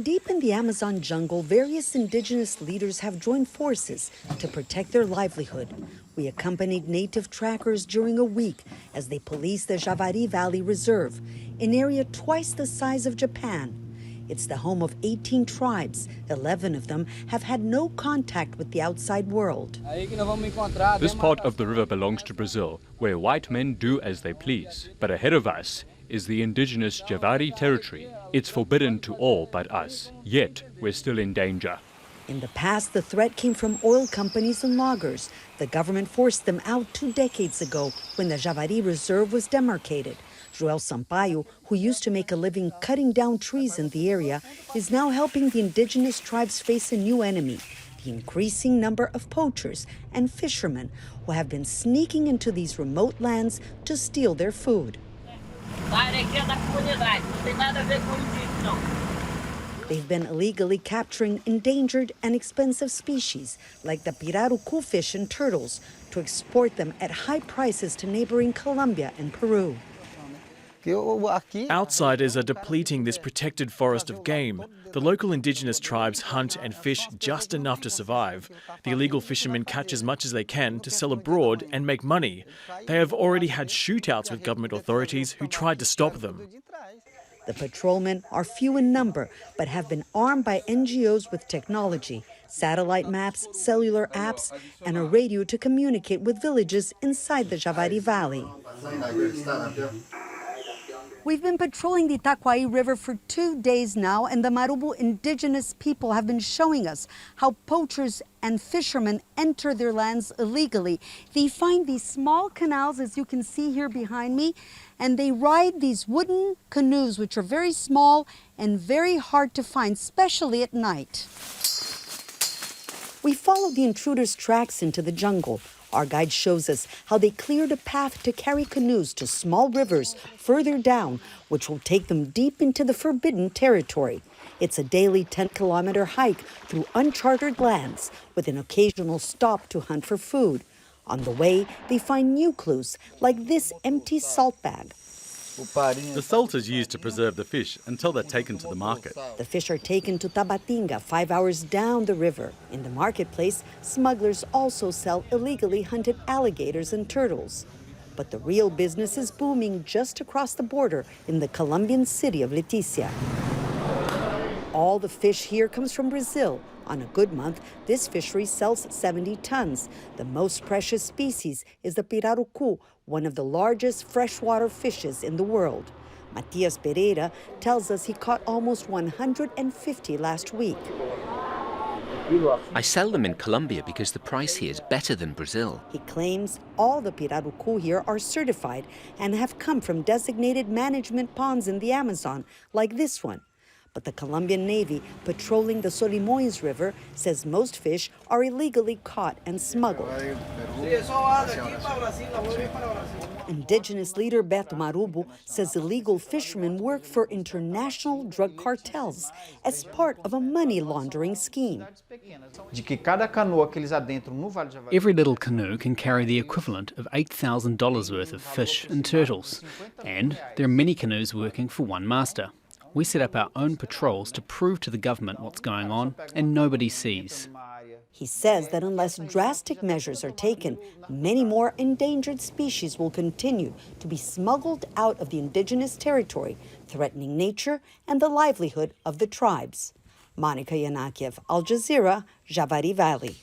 Deep in the Amazon jungle, various indigenous leaders have joined forces to protect their livelihood. We accompanied native trackers during a week as they police the JAVARI Valley Reserve, an area twice the size of Japan. It's the home of 18 tribes. 11 of them have had no contact with the outside world. This part of the river belongs to Brazil, where white men do as they please. But ahead of us is the indigenous JAVARI territory. It's forbidden to all but us, yet we're still in danger. In the past, the threat came from oil companies and loggers. The government forced them out 2 decades ago when the JAVARI Reserve was demarcated. Joel Sampaio, who used to make a living cutting down trees in the area, is now helping the indigenous tribes face a new enemy, the increasing number of poachers and fishermen who have been sneaking into these remote lands to steal their food. They've been illegally capturing endangered and expensive species like the pirarucu fish and turtles to export them at high prices to neighboring Colombia and Peru. Outsiders are depleting this protected forest of game. The local indigenous tribes hunt and fish just enough to survive. The illegal fishermen catch as much as they can to sell abroad and make money. They have already had shootouts with government authorities who tried to stop them. The patrolmen are few in number, but have been armed by NGOs with technology, satellite maps, cellular apps, and a radio to communicate with villages inside the JAVARI Valley. We've been patrolling the Itaquai River for 2 days now, and the MARUBO indigenous people have been showing us how poachers and fishermen enter their lands illegally. They find these small canals, as you can see here behind me, and they ride these wooden canoes, which are very small and very hard to find, especially at night. We followed the intruders' tracks into the jungle. Our guide shows us how they cleared a path to carry canoes to small rivers further down, which will take them deep into the forbidden territory. It's a daily 10-kilometer hike through uncharted lands, with an occasional stop to hunt for food. On the way, they find new clues, like this empty salt bag. The salt is used to preserve the fish until they're taken to the market. The fish are taken to Tabatinga, 5 hours down the river. In the marketplace, smugglers also sell illegally hunted alligators and turtles. But the real business is booming just across the border in the Colombian city of Leticia. All the fish here comes from Brazil. On a good month, this fishery sells 70 tons. The most precious species is the pirarucu, one of the largest freshwater fishes in the world. Matias PEREIRA tells us he caught almost 150 last week. I sell them in Colombia because the price here is better than Brazil. He claims all the pirarucu here are certified and have come from designated management ponds in the Amazon, like this one. But the Colombian Navy, patrolling the Solimões River, says most fish are illegally caught and smuggled. Indigenous leader Beto MARUBO says illegal fishermen work for international drug cartels as part of a money laundering scheme. Every little canoe can carry the equivalent of $8,000 worth of fish and turtles, and there are many canoes working for one master. We set up our own patrols to prove to the government what's going on, and nobody sees. He says that unless drastic measures are taken, many more endangered species will continue to be smuggled out of the indigenous territory, threatening nature and the livelihood of the tribes. Monica Yanakiew, Al Jazeera, JAVARI Valley.